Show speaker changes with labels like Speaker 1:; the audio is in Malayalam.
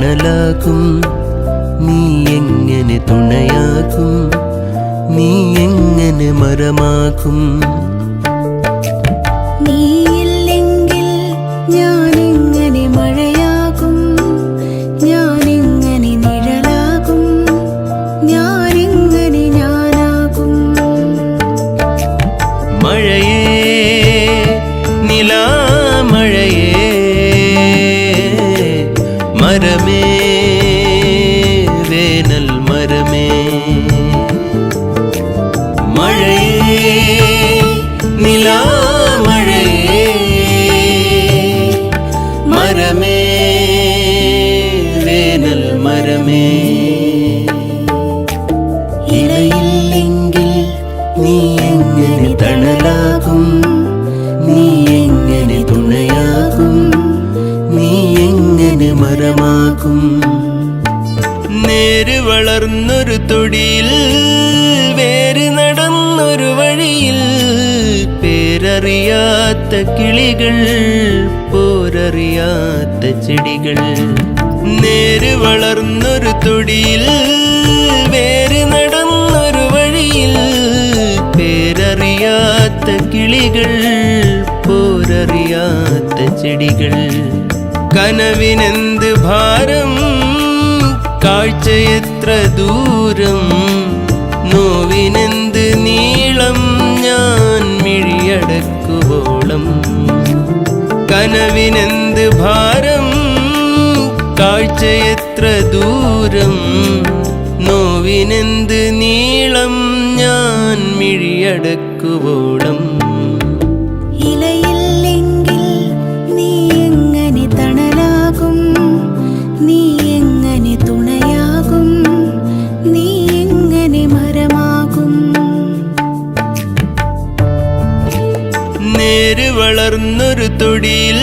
Speaker 1: തണലാകും, നീ എങ്ങനെ തുണയാകും, നീ എങ്ങനെ മരമാകും.
Speaker 2: നീയില്ലെങ്കിൽ ഞാനെങ്ങനെ മഴയാകും, ഞാനെങ്ങനെ നിഴലാകും, ഞാനെങ്ങനെ ഞാനാകും.
Speaker 1: മഴയേ നിലാമഴയേ, മരമേ വേനൽ മരമേ. മഴയേ നിലാമഴയേ, മരമേ വേനൽ മരമേ. ഇലയില്ലെങ്കിൽ നീ എങ്ങനെ തണലാകും, നീ എങ്ങനെ തുണയാകും, നീ എങ്ങനെ മരമാകും. നേര് വളർന്നൊരു തൊടിയിൽ, വേര് നടന്നൊരു വഴിയിൽ, പേരറിയാത്ത കിളികൾ, പോരറിയാത്ത ചെടികൾ. നേര് വളർന്നൊരു തൊടിയിൽ, വേര് നടന്നൊരു വഴിയിൽ, പേരറിയാത്ത കിളികൾ, പോരറിയാത്ത ചെടികൾ. കനവിനെന്ത് ഭാരം, കാഴ്ച എത്ര ദൂരം, നോവിനെന്ത് നീളം, ഞാൻ മിഴിയടക്കുവോളം. കനവിനെന്ത് ഭാരം, കാഴ്ച എത്ര ദൂരം, നോവിനെന്ത് നീളം, ഞാൻ മിഴിയടക്കുവോളം.
Speaker 2: ഇലയില്ലെങ്കിൽ നീ എങ്ങനെ തണലാകും, നീ എങ്ങനെ തുണയാകും, നീ എങ്ങനെ മരമാകും.
Speaker 1: നേര് വളർന്നൊരു തൊടിയിൽ,